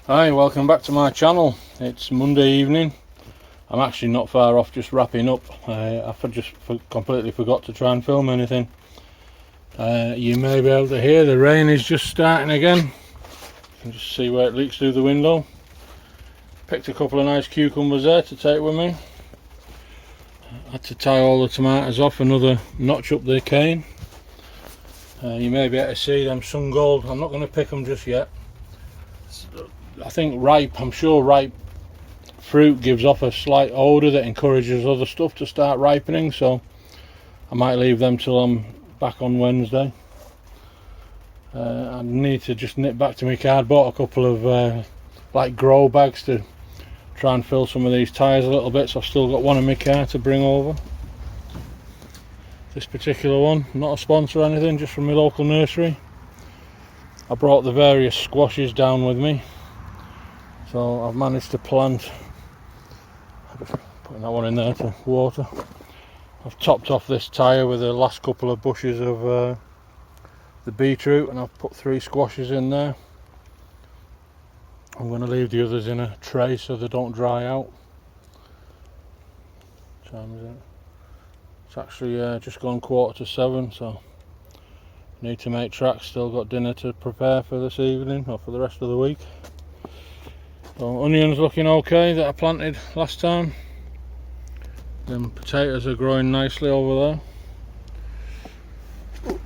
Hi, welcome back to my channel. It's Monday evening. I'm actually not far off just wrapping up. I completely forgot to try and film anything. You may be able to hear the rain is just starting again. You can just see where it leaks through the window. Picked a couple of nice cucumbers there to take with me. Had to tie all the tomatoes off, another notch up the cane. You may be able to see them sun gold. I'm not going to pick them just yet. I think I'm sure ripe fruit gives off a slight odour that encourages other stuff to start ripening, so I might leave them till I'm back on Wednesday. I need to just nip back to my car. I bought a couple of like grow bags to try and fill some of these tyres a little bit, so I've still got one in my car to bring over. This particular one, not a sponsor or anything, just from my local nursery. I brought the various squashes down with me, so I've managed to plant. Putting that one in there to water. I've topped off this tyre with the last couple of bushes of the beetroot, and I've put 3 squashes in there. I'm going to leave the others in a tray so they don't dry out. What time is it? It's actually just gone 6:45, so need to make tracks. Still got dinner to prepare for this evening or for the rest of the week. So onions looking okay that I planted last time. Then potatoes are growing nicely over there.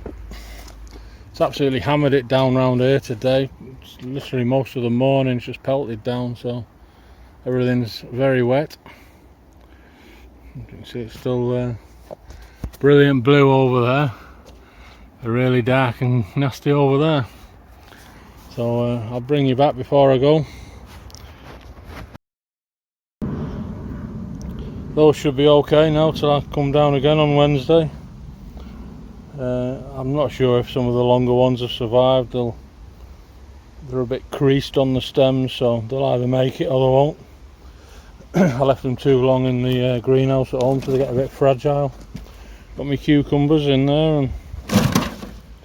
It's absolutely hammered it down around here today. It's literally most of the morning's just pelted down, so everything's very wet. You can see it's still brilliant blue over there, really dark and nasty over there. So I'll bring you back before I go. Those should be okay now till I come down again on Wednesday. I'm not sure if some of the longer ones have survived. They're a bit creased on the stems, so they'll either make it or they won't. I left them too long in the greenhouse at home so they get a bit fragile. Got my cucumbers in there and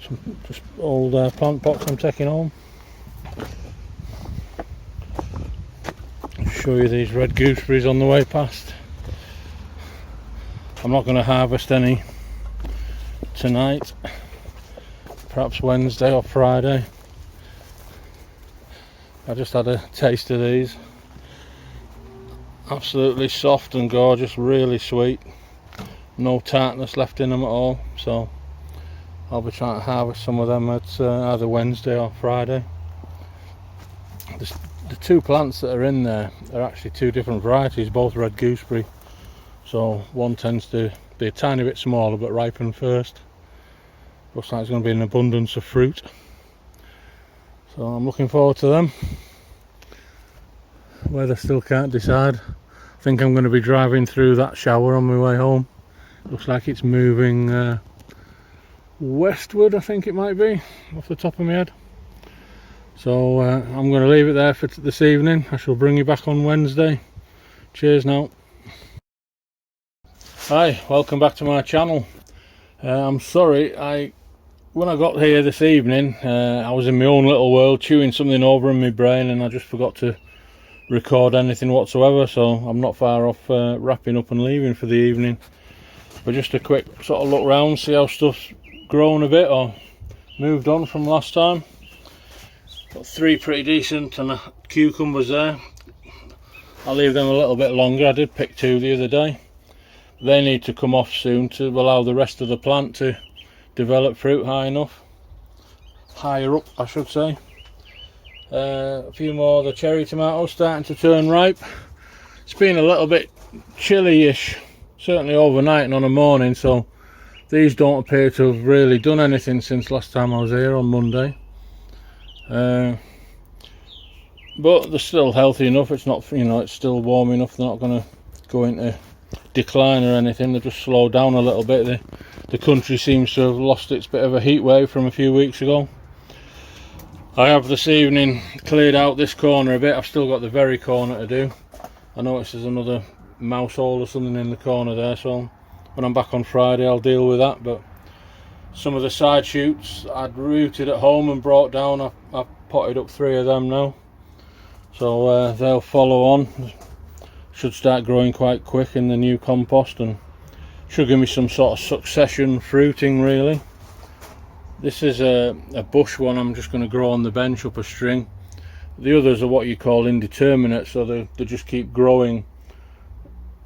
some just old plant pots I'm taking home. I'll show you these red gooseberries on the way past. I'm not going to harvest any tonight, perhaps Wednesday or Friday. I just had a taste of these. Absolutely soft and gorgeous, really sweet. No tartness left in them at all, so I'll be trying to harvest some of them at either Wednesday or Friday. The 2 plants that are in there are actually 2 different varieties, both red gooseberry. So one tends to be a tiny bit smaller but ripen first. Looks like it's going to be an abundance of fruit. So I'm looking forward to them. Weather still can't decide. I think I'm going to be driving through that shower on my way home. Looks like it's moving westward, I think it might be, off the top of my head. So I'm going to leave it there for this evening. I shall bring you back on Wednesday. Cheers now. Hi, welcome back to my channel. I'm sorry, when I got here this evening, I was in my own little world, chewing something over in my brain, and I just forgot to record anything whatsoever, so I'm not far off wrapping up and leaving for the evening. But just a quick sort of look round, see how stuff's grown a bit or moved on from last time. Got 3 pretty decent cucumbers there. I'll leave them a little bit longer. I did pick 2 the other day. They need to come off soon to allow the rest of the plant to develop fruit higher up I should say. A few more of the cherry tomatoes starting to turn ripe. It's been a little bit chilly-ish, certainly overnight and on a morning, so these don't appear to have really done anything since last time I was here on Monday. But they're still healthy enough. It's not, it's still warm enough. They're not going to go into decline or anything. They've just slowed down a little bit. The country seems to have lost its bit of a heat wave from a few weeks ago. I have this evening cleared out this corner a bit. I've still got the very corner to do. I noticed there's another mouse hole or something in the corner there, so when I'm back on Friday I'll deal with that. But some of the side shoots I'd rooted at home and brought down, I've potted up 3 of them now. so they'll follow on. Should start growing quite quick in the new compost and should give me some sort of succession fruiting really. This is a bush one I'm just going to grow on the bench up a string. The others are what you call indeterminate, so they just keep growing.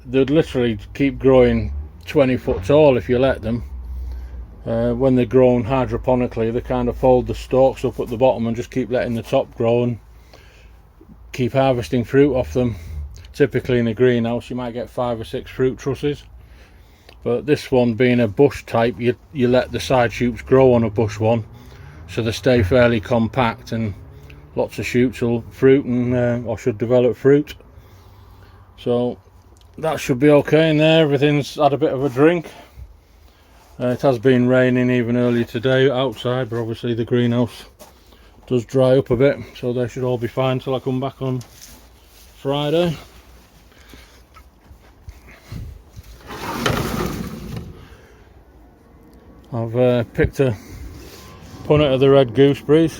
They'd literally keep growing 20 foot tall if you let them. When they're grown hydroponically, they kind of fold the stalks up at the bottom and just keep letting the top grow and keep harvesting fruit off them. Typically in a greenhouse you might get 5 or 6 fruit trusses, but this one being a bush type, you let the side shoots grow on a bush one, so they stay fairly compact and lots of shoots will fruit and or should develop fruit. So that should be okay in there. Everything's had a bit of a drink. It has been raining even earlier today outside, but obviously the greenhouse does dry up a bit, so they should all be fine till I come back on Friday. I've picked a punnet of the red gooseberries.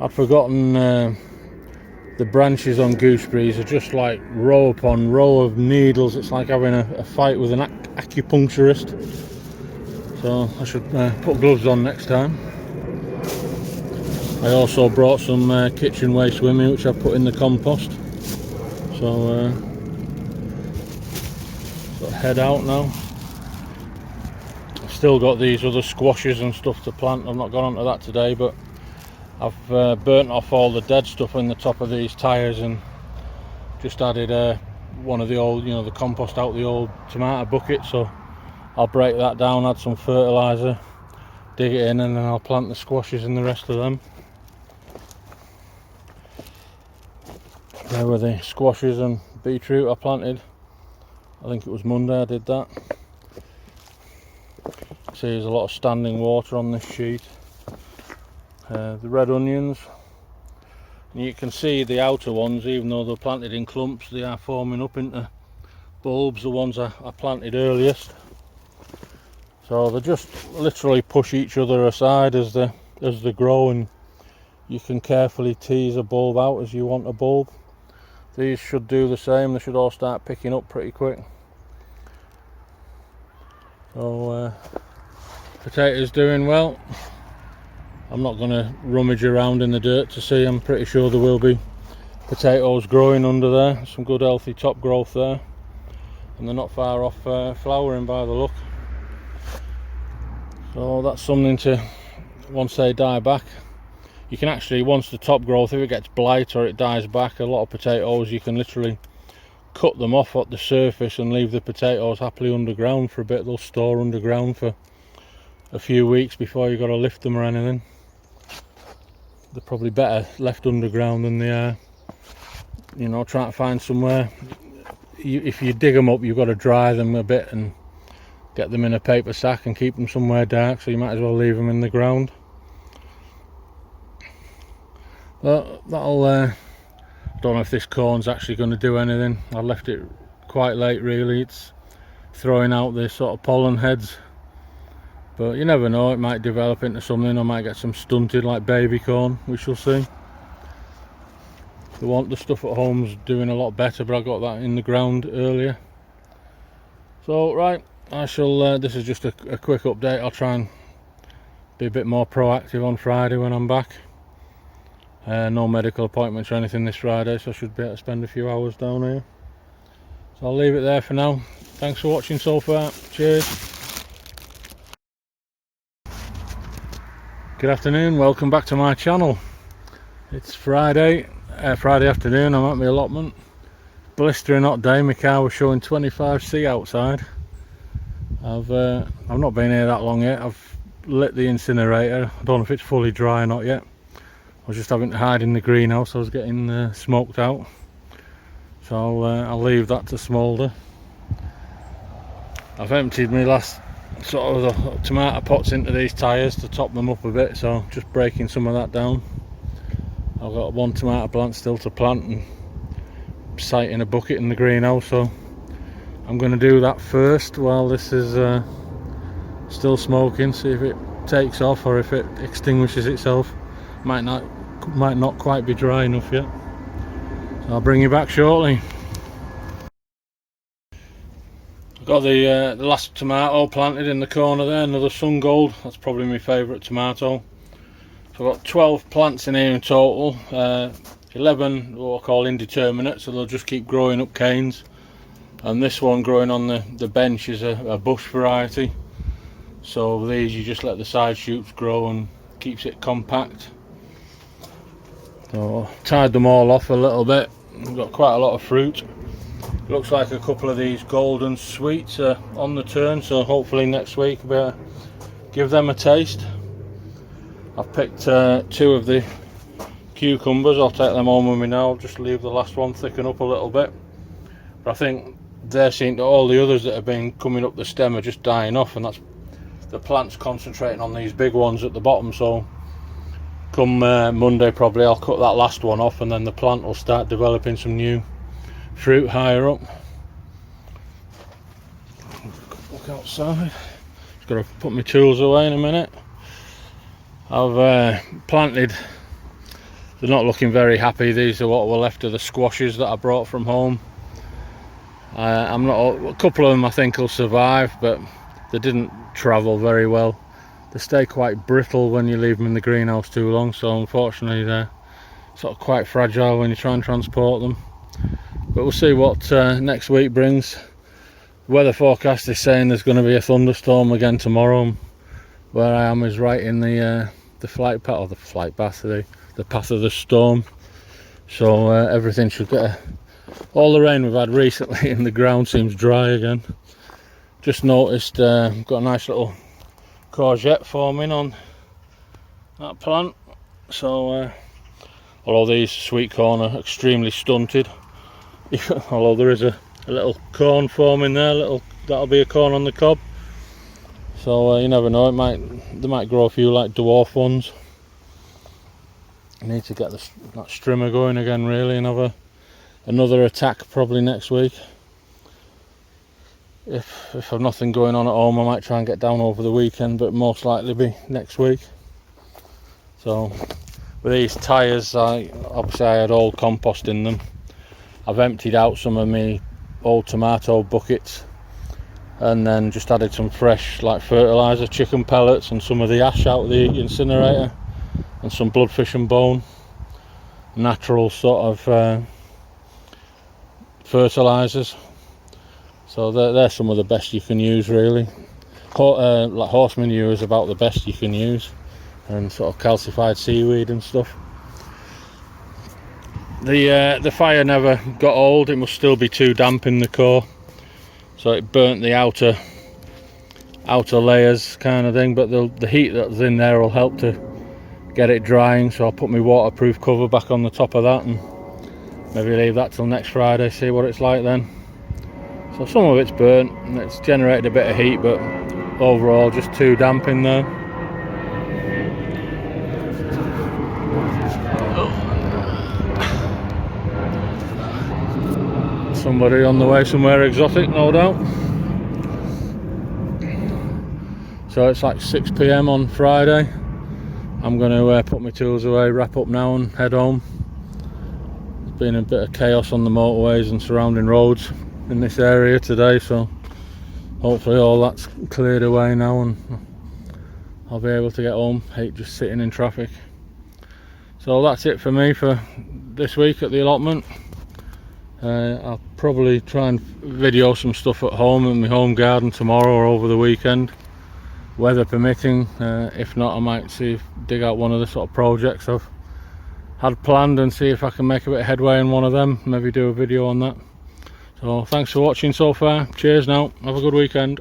I'd forgotten the branches on gooseberries are just like row upon row of needles. It's like having a fight with an acupuncturist. So I should put gloves on next time. I also brought some kitchen waste with me, which I've put in the compost. So head out now. I've still got these other squashes and stuff to plant. I've not gone onto that today, but I've burnt off all the dead stuff in the top of these tyres and just added one of the old, the compost out the old tomato bucket. So I'll break that down, add some fertiliser, dig it in, and then I'll plant the squashes and the rest of them. There were the squashes and beetroot I planted. I think it was Monday I did that. See, there's a lot of standing water on this sheet. The red onions, and you can see the outer ones, even though they're planted in clumps, they are forming up into bulbs, the ones I planted earliest. So they just literally push each other aside as they grow, and you can carefully tease a bulb out as you want a bulb. These should do the same. They should all start picking up pretty quick. So potatoes doing well. I'm not going to rummage around in the dirt to see. I'm pretty sure there will be potatoes growing under there. Some good healthy top growth there, and they're not far off flowering by the look. So that's something to, once they die back, you can actually, once the top growth, if it gets blight or it dies back, a lot of potatoes, you can literally cut them off at the surface and leave the potatoes happily underground for a bit. They'll store underground for a few weeks before you've got to lift them or anything. They're probably better left underground than they are, trying to find somewhere. If you dig them up, you've got to dry them a bit and get them in a paper sack and keep them somewhere dark, so you might as well leave them in the ground. But that'll I don't know if this corn's actually going to do anything. I left it quite late really. It's throwing out the sort of pollen heads, but you never know, it might develop into something. I might get some stunted like baby corn, we shall see. The stuff at home's doing a lot better, but I got that in the ground earlier. So right, I shall this is just a quick update. I'll try and be a bit more proactive on Friday when I'm back. No medical appointments or anything this Friday, so I should be able to spend a few hours down here. So I'll leave it there for now. Thanks for watching so far. Cheers. Good afternoon, welcome back to my channel. It's Friday afternoon. I'm at my allotment. Blistering hot day. My car was showing 25°C outside. I've not been here that long yet. I've lit the incinerator. I don't know if it's fully dry or not yet. I was just having to hide in the greenhouse. I was getting smoked out, so I'll leave that to smoulder. I've emptied my last sort of the tomato pots into these tyres to top them up a bit, so just breaking some of that down. I've got one tomato plant still to plant and site in a bucket in the greenhouse, so I'm going to do that first while this is still smoking, see if it takes off or if it extinguishes itself. Might not quite be dry enough yet. So I'll bring you back shortly. I've got the last tomato planted in the corner there, another sun gold. That's probably my favourite tomato. So I've got 12 plants in here in total, 11 what I call indeterminate, so they'll just keep growing up canes. And this one growing on the bench is a bush variety. So these you just let the side shoots grow and keeps it compact. So tied them all off a little bit. We've got quite a lot of fruit. Looks like a couple of these golden sweets are on the turn, so hopefully next week we'll give them a taste. I've picked 2 of the cucumbers. I'll take them home with me now. I'll just leave the last one thicken up a little bit. But I think they're seeing that all the others that have been coming up the stem are just dying off, and that's the plant's concentrating on these big ones at the bottom. So come Monday probably I'll cut that last one off, and then the plant will start developing some new fruit higher up. Look outside. Just got to put my tools away in a minute. I've planted, they're not looking very happy. These are what were left of the squashes that I brought from home. I'm not, a couple of them I think will survive, but they didn't travel very well. They stay quite brittle when you leave them in the greenhouse too long, so unfortunately they're sort of quite fragile when you try and transport them. But we'll see what next week brings. The weather forecast is saying there's going to be a thunderstorm again tomorrow. Where I am is right in the flight path, or the path of the storm. So everything should get all the rain we've had recently and the ground seems dry again. Just noticed got a nice little courgette forming on that plant. So although these sweet corn are extremely stunted, although there is a little corn forming there, that'll be a corn on the cob. So you never know, they might grow a few like dwarf ones. I need to get that strimmer going again really, and have another attack probably next week. If I've nothing going on at home, I might try and get down over the weekend, but most likely be next week. So with these tyres, obviously I had old compost in them. I've emptied out some of my old tomato buckets and then just added some fresh like fertiliser, chicken pellets, and some of the ash out of the incinerator, and some bloodfish and bone, natural sort of fertilisers. So they're some of the best you can use really. Like horse manure is about the best you can use, and sort of calcified seaweed and stuff. The fire never got old. It must still be too damp in the core, so it burnt the outer layers kind of thing, but the heat that's in there will help to get it drying. So I'll put my waterproof cover back on the top of that and maybe leave that till next Friday, see what it's like then. So some of it's burnt and it's generated a bit of heat, but overall just too damp in there. Somebody on the way somewhere exotic, no doubt. So it's like 6 PM on Friday. I'm going to put my tools away, wrap up now and head home. There's been a bit of chaos on the motorways and surrounding roads in this area today, so hopefully all that's cleared away now and I'll be able to get home. Hate just sitting in traffic. So that's it for me for this week at the allotment. I'll probably try and video some stuff at home in my home garden tomorrow or over the weekend, weather permitting. If not, I might dig out one of the sort of projects I've had planned and see if I can make a bit of headway in one of them, maybe do a video on that. So thanks for watching so far. Cheers now, have a good weekend.